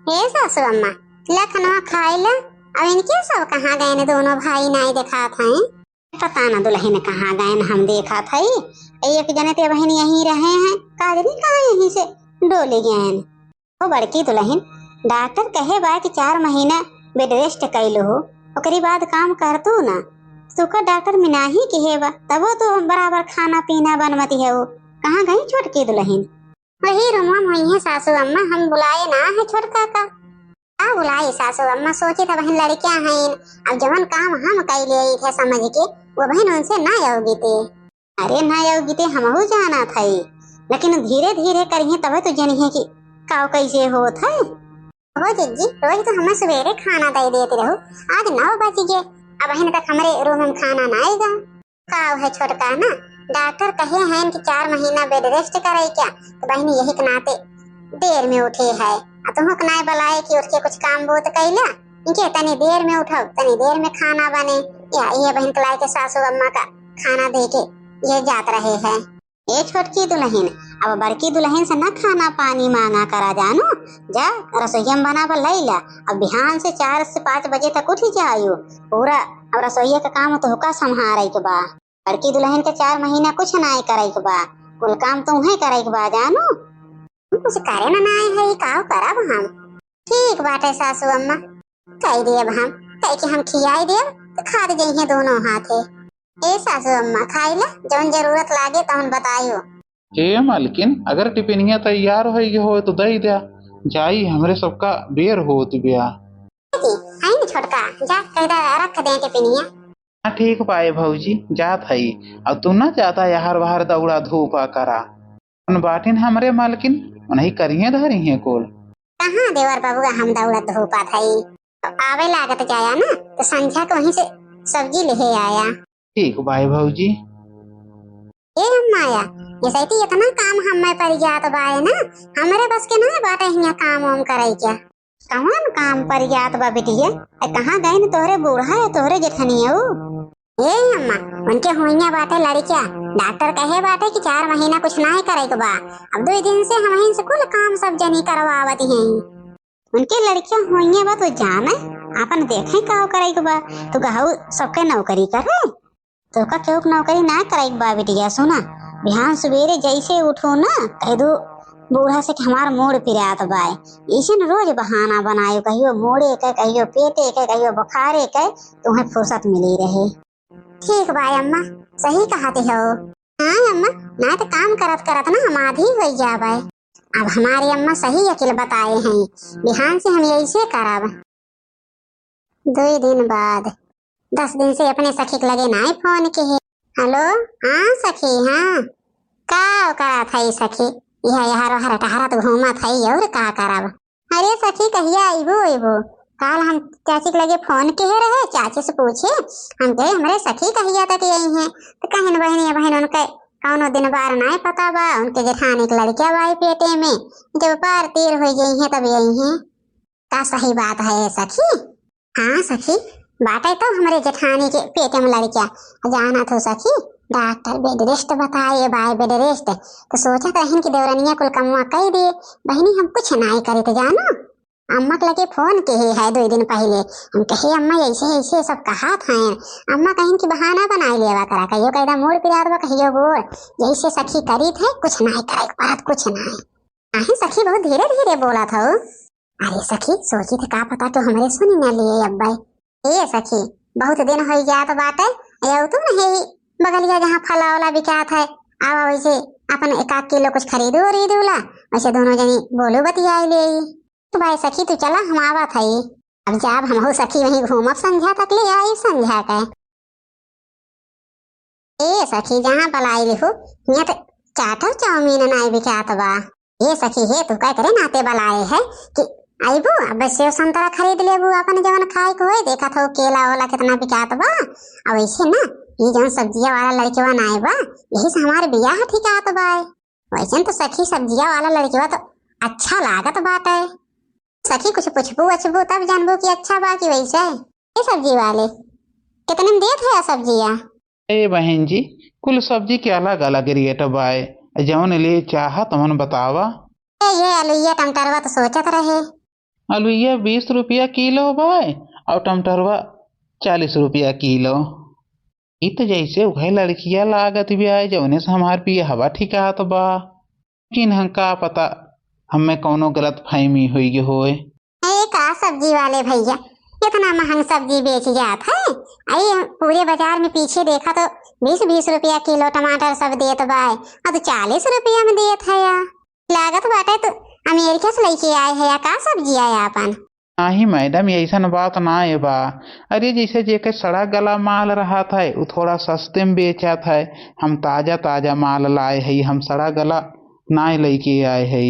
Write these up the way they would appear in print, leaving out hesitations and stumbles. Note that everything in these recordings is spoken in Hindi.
हे सासू अम्मा लखनऊ खाई ला। अब इनके सब कहाँ गए ने दोनों भाई नहीं देखा था। पता ना दुल्हन कहाँ गए न, हम देखा था एक जने ते बहन यहीं रहे हैं, काजनी कहाँ यहीं से डोले गए हैं। वो बड़की दुल्हन डॉक्टर कहे बा कि 4 महीना बेड रेस्ट कैलो हो, ओकरी बाद काम कर तू ना। सुखा डॉक्टर मिना ही कहे बा तब तो बराबर खाना पीना बनमती है। वो कहाँ गई छोटकी दुल्हन? वही रूमा में है सासू अम्मा, हम बुलाए ना है छोटका का। बुलाई सासू अम्मा, सोचे था बहन लड़कियां हैं, अब जवन काम हम कई ले थे समझ के वो बहन उनसे ना आओगी थे। अरे ना आओगी थे हम जाना था, लेकिन धीरे धीरे करिए तब तो जनिए कि काव कैसे हो था। हो जिज्जी रोज तो हमें सवेरे खाना दे देते रहो, आज 9 बज गए अब बहन तक हमारे रूम में खाना ना आएगा। काव है छोटका ना, डॉक्टर कहे हैं कि 4 महीना बेड रेस्ट करे क्या, तो बहन यही के नाते देर में उठे है। तुम कनाए बुलाए कि उठ के कुछ काम बहुत कैला, इनके तनी देर में उठो तनी देर में खाना बने, या ये बहन कलाई के सासू अम्मा का खाना दे के ये जात रहे हैं। ये छोटकी दुल्हन अब बड़की दुल्हन से न खाना पानी मांगा करा, जानो जा रसोईया में बना लैला। अब बिहान से 4 से 5 बजे तक उठ जायो पूरा। अब रसोईया का काम तो होका संभारे के बा, बड़की दुल्हन के 4 महीना कुछ ना करे के बा, कुल काम तुम्हें करे के बा जानो। कुछ करे ना है का करब हम। ठीक बात है सासू अम्मा, कह देब हम, कह के हम खियाई देब तो खा दे हैं दोनों हाथे। ए सासू अम्मा खाई ला, जौन जरूरत लागे तहन बताइयो। ए मालकिन अगर टिफिनिया तैयार हो तो दे दिया जाई, हमरे सबका बेर होत बिया। आई न छोटका जा कह रख दे टिफिनिया। हाँ ठीक पाए भौजी जात हई, अब तू ना जाता यार बाहर दौड़ा धूपा करा उन बाटिन हमरे मालकिन उन्हीं करिए धरी है कोल। कहाँ देवर बाबू हम दौड़त हो पात हई, आवे लागत जाया ना तो संध्या को वहीं से सब्जी ले आया। ठीक बाय भौजी। ए अम्माया ये सही इतना काम हमें पर जात बाए ना, हमरे बस के ना बाटे हिया काम वाम करे क्या। कौन काम पर जात बा बेटिया, कहाँ गए न तोहरे बूढ़ा है तोहरे जेठनिया। ए अम्मा उनके हुइया बाटे लड़किया, डॉक्टर कहे बाटे कि 4 महीना कुछ ना करे के बा। अब 2 दिन से हम से कुल काम सब जनी करवावत हैं। उनके लड़कियां हुइया बा तो जाने अपन देखे का करे के बा, तो कहू सबके नौकरी करे तो का क्यों नौकरी ना करे के बा बेटिया। सुना बिहान सवेरे जैसे उठो ना कह दो बूढ़ा से हमार मोड़ पिरात बाय, ऐसे न रोज बहाना बनायो, कहियो मोड़े के कहियो पेटे के कहियो बुखारे के, तुम्हें फुर्सत मिली रहे। ठीक बाय अम्मा सही कहते हो। हाँ अम्मा ना तो काम करत करत ना हम आधी हो जावे। अब हमारी अम्मा सही अकेले बताए हैं, बिहान से हम ऐसे करब। 2 दिन बाद 10 दिन से अपने सखी के लगे ना फोन के है। हेलो हाँ सखी हाँ का करा था सखी, यह यहाँ टहरत घूमत है और का करब। अरे सखी कहिया आइबो आइबो, काल हम चाची के लगे फोन के रहे, चाची से पूछे हम कहे हमारे सखी कहिया तक यही है, तो कहन बहनी बहन उनके कौनो दिन बार नहीं पता बा, उनके जेठानी के लड़किया बाई पेटे में जब पार तीर हो गई है तब यही है। का सही बात है सखी? हाँ सखी बाटे तो हमारे जेठानी के पेटे में लड़किया जाना तो सखी, डॉक्टर बेड रेस्ट बताए बाय बेड रेस्ट, तो सोचा बहन की देवरनिया कुल कमुआ कह दे, बहनी हम कुछ नहीं करे तो जानो। अम्मा के लगे फोन के ही है 2 दिन पहले, हम कहे अम्मा ऐसे ऐसे सब कहा था, अम्मा कहीं की बहाना बनाई लेवा करा, कहियो कहदा मोड़ पिरात बा कहियो गोड़, जैसे सखी करी थे कुछ नहीं करे बात कुछ नहीं। आहे सखी बहुत धीरे धीरे बोला था। अरे सखी सोची थे का पता तो हमारे सुनी न लिए अब्बा। ए सखी बहुत दिन हो जात बाटे, या तुम नहीं बगलिया जहाँ फला वाला बिकात है आवा वैसे अपन 1 किलो कुछ खरीदो ला, वैसे दोनों जनी बोलो बतियाई ले। तो भाई सखी तू चला हम आवा था, अब जब हम हो सखी वहीं घूमब संध्या तक ले आई संध्या का। ए सखी जहाँ बलाई लिखो यहाँ तो चाटो चाउमीन नहीं बिकात बा। ये सखी है तू क्या करे नाते बलाए है कि आईबू अब सेव संतरा खरीद लेबू अपन जवन खाए को है, देखा था केला वाला कितना बिकात बा। अब ऐसे ना ये जवन सब्जिया वाला लड़केवा नाई बा यही से हमारे बियाह ठिकात बा। वैसे तो सखी सब्जिया वाला लड़केवा तो अच्छा लागत बात है। सखी कुछ पूछबू अछबू तब जानबू कि अच्छा बा कि वैसे। ये सब्जी वाले कितने में देत है सब्जिया? ए बहन जी कुल सब्जी के अलग अलग रेट बाय, जौन ले चाह तुमन बतावा। ये आलूया टमाटरवा तो सोचत रहे। आलूया 20 रुपया किलो भाई और टमाटरवा 40 रुपया किलो। इ तो जैसे वह लड़किया लागत भी आए जौने से हमार पिए हवा ठिकात बा। किन हम का पता हमें कौनो गलत फहमी हुई होए। अरे का सब्जी वाले भैया इतना महंग सब्जी बेच जात है। अरे पूरे बाजार में पीछे देखा तो 20-20 रुपया किलो टमाटर सब देत बा और तो 40 रुपया में देत है या लागत बाटे तो अमेरिका से लेके आए है या का सब्जी आया अपन। नाही मैडम ऐसा बात ना है बा। अरे जैसे जेके सड़ा गला माल रहा था वो थोड़ा सस्ते में बेचा था। हम ताजा ताजा माल लाए है, हम सड़ा गला ना लेके आए है।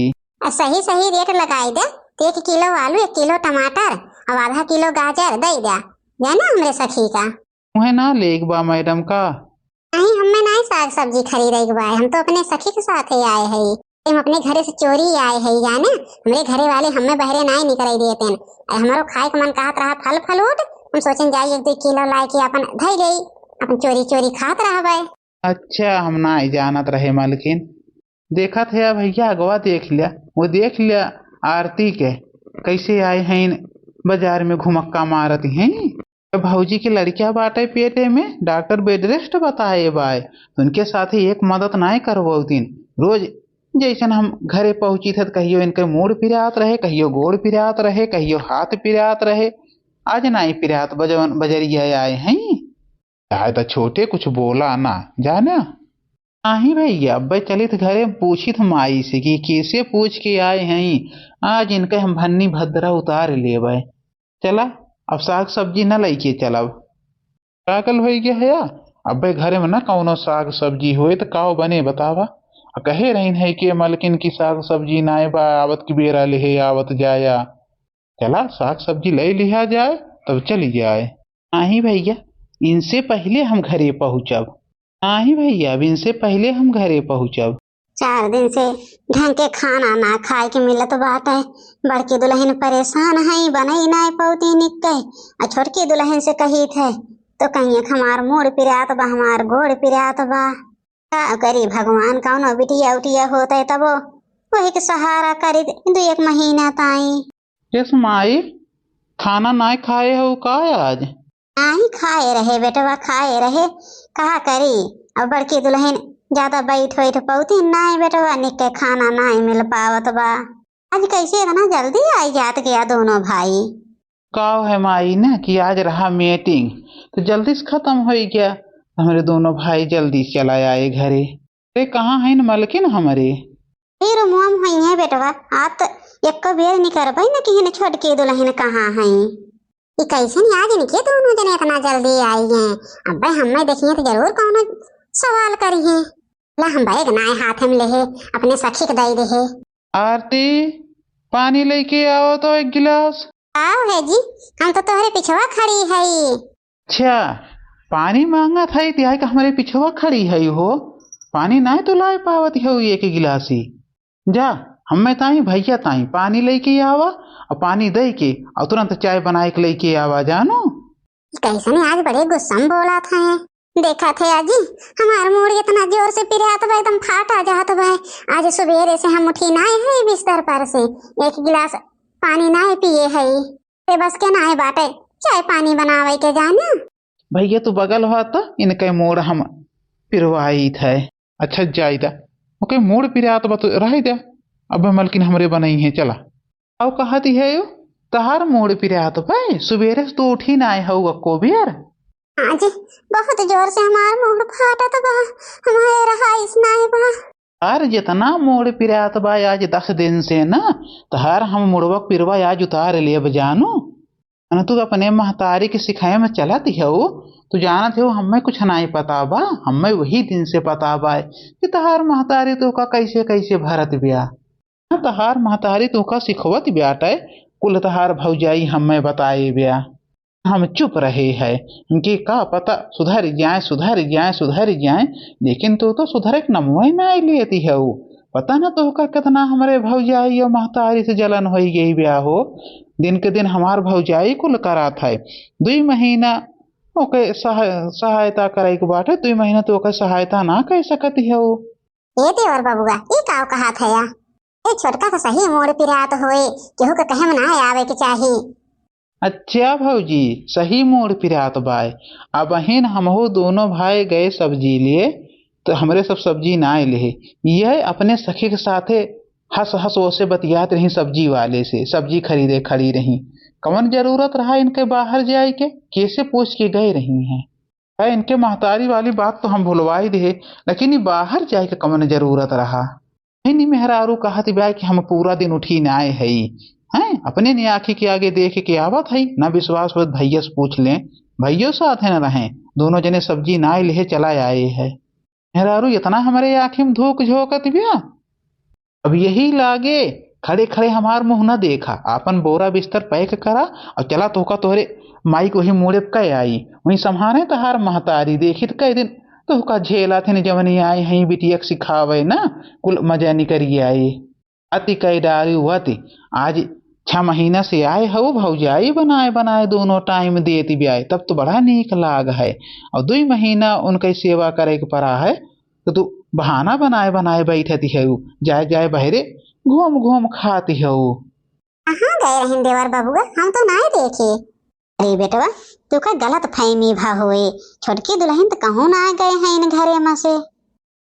सही सही रेट लगाई दे। 1 किलो आलू 1 किलो टमाटर और आधा किलो गाजर दे दे जाना हमरे सखी का। मुहे ना लेग बा मैडम का। नहीं हमें नहीं साग सब्जी खरीदे के बा, हम तो अपने सखी के साथ ही आए हैं। हम अपने घरे से चोरी आए हैं जाने। हमरे घरे वाले हमें बहरे नहीं निकल देते हैं। हमारो खाए के मन कहत रहा फल फलूट हम सोचन जाई 1-2 किलो लाए के अपन धई गई अपन चोरी चोरी खात रहबे। अच्छा हम ना जानत रहे मालकिन। देखा थे भैया अगवा देख लिया, वो देख लिया आरती के कैसे आए हैं बाजार में घुमक्का मारती हैं। भौजी की लड़कियां बाटे पेटे में डॉक्टर बेड रेस्ट बताए बाय उनके साथ ही एक मदद नहीं करवो दिन रोज जैसे हम घरे पहुंची थे कहियो इनके मूड पिरात रहे, कहियो गोड़ पिरात रहे, कहियो हाथ पिरात रहे। आज नहीं पिरात बजरिया आए हैं। चाहे तो छोटे कुछ बोला ना जाना। नहीं भैया अब चलित घरे पूछी थ माई से कि कैसे पूछ के आए हैं। आज इनके हम भन्नी भद्रा उतार ले भाई। चला अब साग सब्जी न लेके चलब। पागल हो गया है अब घरे में न कौनो साग सब्जी होए तो काओ बने बतावा। कहे रहीन है कि मलकिन की साग सब्जी नाए बा आवत की बेरा ले आवत जाया। चला साग सब्जी ले लिया जाए तब चली जाए। नहीं भैया इनसे पहले हम घरे पहुँचब। नहीं भैया अब इनसे पहले हम घरे पहुँचब। 4 दिन से ढंग के खाना ना खाए के मिलत बाटे। बड़की दुल्हन परेशान है बनई नहीं पौती निकल और छोटकी दुल्हन से कही थे तो कहीं हमार मोड़ पिरात बा हमार गोड़ पिरात बा। का करी भगवान कौनो बिटिया उटिया होते तब वही के सहारा करी 2-1 महीना ताई। यस माई खाना ना खाए हो का आज? नहीं खाए रहे बेटवा खाए रहे कहा करी। अब बड़की दुल्हन ज्यादा बैठ बैठ पौती नहीं बेटवा निके खाना नहीं मिल पावत बा। आज कैसे इतना जल्दी आई जात गया दोनों भाई। काव है माई ना कि आज रहा मीटिंग तो जल्दी से खत्म हो गया। हमारे दोनों भाई जल्दी चला आए घरे। अरे कहाँ है मलकिन हमारे? फिर मुँह हुई है बेटवा आप तो एक बेर नहीं कर पाई ना कि छोटकी दुल्हन कहाँ है। ये कैसे नहीं आज नहीं दोनों जने इतना जल्दी आई हैं। अब भाई हमें देखिए तो जरूर कौन सवाल करी है। ला हम बैग नाए हाथ में ले अपने सखी के दई दे। आरती पानी लेके आओ तो 1 गिलास। आओ है जी हम तो तुम्हारे पिछवा खड़ी है। अच्छा पानी मांगा था तिहाई का हमारे पिछवा खड़ी है हो। पानी ना तो ला पावत हो 1 गिलासी। जा हमें ताई भैया ताई पानी लेके आवा और पानी दे के और तुरंत चाय बनाए के लेके आवा जानो। कैसे नहीं आज बड़े गुस्सा में बोला था। देखा थे आज हमारा मूड इतना जोर से पिरात बा एकदम फाटा जात बा। आज सुबेरे से हम उठी ना है बिस्तर पर से 1 गिलास पानी ना पिए है बस के ना बाटे चाय पानी बनावे के जाना। भैया तू बगल हुआ तो इनके मूड हम पिरवाई थे। अच्छा जायदा ओके मूड पिरा तो बता रह दे। अब मलकिन हमरे बनाई है चला आओ कहती है यो तहार मूड पिरा तो भाई सुबेरे से तो उठी ना आए हो को बेर। आज बहुत जोर से हमारा मूड फाटा तो बा हमारे रहा इसना बा। यार जितना मूड पिरात बा आज 10 दिन से ना तहार हम मुड़वा पिरवा आज उतार ले जानो। तू अपने महतारी के सिखाए में चलती है तू जानत हो हमें कुछ नहीं पता बा। हमें वही दिन से पता बा कि तहार महतारी तो का कैसे कैसे भरत ब्या। तहार महतारी तो का सिखवत ब्याटे कुल तहार भौजाई हमें बताए ब्या। हम चुप रहे हैं उनके का पता सुधर जाए सुधर जाए सुधर जाए लेकिन तो सुधर एक नमुआ में आई लेती है वो। पता ना तो का कितना हमारे भौजाई और महतारी से जलन हो गई ब्याह हो। दिन के दिन हमार भौजाई कुल करा था 2 महीना ओके सहायता करे के बाटे 2 महीना तो ओके सहायता ना कर सकती है वो। ये देवर बाबूगा ये का कहा था या ए छोटका तो सही मोड़ पिरात होए, केहू के कहे में ना आवे के चाही। अच्छा भौजी, सही मोड़ पिरात बाय। अब अहिन हमहू दोनों भाई गए सब्जी लिए, तो हमरे सब सब्जी ना ले। यह अपने सखी के साथे हंस हंस ओसे बतियात रही सब्जी वाले से, सब्जी खरीदे खड़ी रही। कौन जरूरत रहा इनके बाहर जाए के, कैसे पूछ के गए रही हैं। है इनके महतारी वाली बात तो हम भुलवाई दे, लेकिन ये बाहर जाए के कौन जरूरत रहा। नहीं मेहरारू कहत बा कि हम पूरा दिन उठी ना आए हई हैं, अपने ने आँखी के आगे देख के आवत हई। ना विश्वास हो भैया से पूछ लें, भैया साथ है न रहे, दोनों जने सब्जी ना ले चला आए है। मेहरारू इतना हमारे आँखी में धोख झोंकत बिया। अब यही लागे खड़े खड़े हमार मुंह न देखा, आपन बोरा बिस्तर पैक करा और चला तोका तोहरे माई को ही मुड़े कह आई। वही संभारे तहार महतारी देखी तो कह दिन तोहका झेला थे जवनी आए हई बिटिया सिखावे ना, कुल मजा निकरिए आए। अति कह डारी हुआती आज 6 महीना से आए हो भौजाई बनाए बनाए दोनों टाइम देती भी आए, तब तो बड़ा नीक लाग है। और 2 महीना उनके सेवा करे के पड़ा है, तो तू बहाना बनाए बनाए बैठती है, जाए जाए बहरे घूम घूम खाती है। कहाँ गए रही देवर बबुआ, हम तो नहीं देखे। अरे बेटवा तू का गलत फहमी भा होए, छोटकी दुल्हन तो कहूँ ना गए हैं इन घरे में से।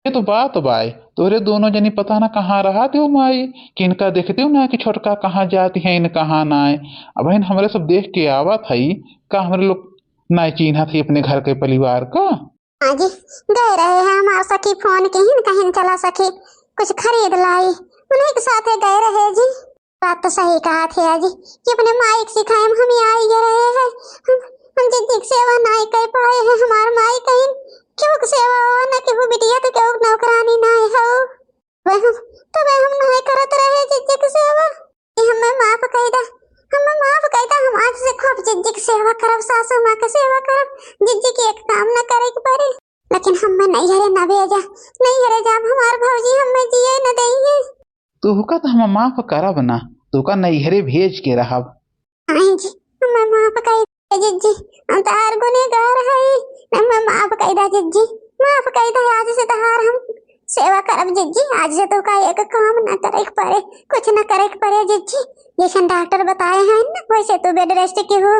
ये तो बात बाय, तोरे दोनों जनी पता ना कहाँ रहा थे माई, कि इनका देखते हो ना कि छोटका कहाँ जाती है इन कहाँ ना आए। अब बहन हमारे सब देख के आवत है का, हमारे लोग ना चिन्हा थी अपने घर के परिवार का। हाँ जी गए रहे हैं, हमार सखी फोन के ही कहीं चला सखी कुछ खरीद लाई, उन्हीं के साथ गए रहे जी। बात तो सही कहा थे जी कि अपने माइक सिखाए हम ही आई रहे हैं। हम जिद्दी की सेवा नहीं कर पाए हैं, हमार माई कहीं क्यों की सेवा हो ना कि वो बिटिया तो क्यों नौकरानी नहीं हो, वह हम नहीं करत रहे जिद्दी की सेवा। हमें माफ कर दा, हमें माफ कर दा, हम आज से खूब जिद्दी की सेवा करब, सासू माँ की सेवा करब, जिद्दी की एक काम न करे के पड़े। लेकिन हमें नहीं हरे न भेजा, नहीं हरे जब हमार भौजी हमें जिए न देंगे। तुहका तो हम माफ करब ना, तुका नैहरे भेज के रहब। नहीं जी हमें माफ कर दे जिज्जी, हम तार गुनहगार है, हमें माफ कर दे जिज्जी, माफ कर दे। आज से तहार हम सेवा करब जिज्जी, आज से तो का एक काम न करे के पड़े, कुछ न करे के पड़े जिज्जी। जैसे डॉक्टर बताए हैं ना वैसे तो बेड रेस्ट की हो,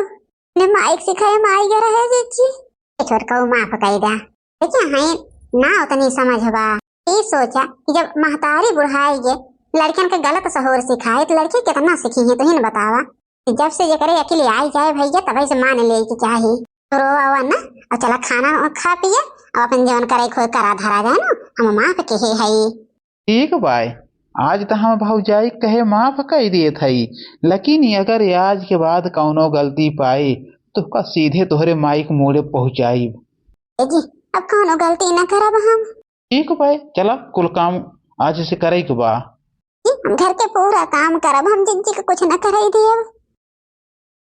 ने माइक सिखाए माई गे रहे जिज्जी। छोड़ को माफ कर दे, देखिए हैं ना उतनी समझबा। ये सोचा कि जब महतारी बुढ़ाई गे लड़कियन के गलत सहूर सिखाए तो लड़की कितना सीखी है, तो ही बतावा। जब से ये करे अकेले आई जाए भैया तभी से मान ले कि चाहिए तो रोवा ना, और चला खाना खा पिए और अपन जीवन करे खोई करा धरा जाए ना, हम माफ के है। ठीक बाय, आज तो हम भौजाई कहे माफ कर दिए थई, लेकिन अगर आज के बाद कौनो गलती पाई तो का सीधे तोहरे माइक मोड़े पहुंचाई जी। अब कौनो गलती न करब हम। ठीक बाय, चला कुल काम आज से करे के बा। हम घर के पूरा काम करब, हम जिज्जी के कुछ न करे दिए।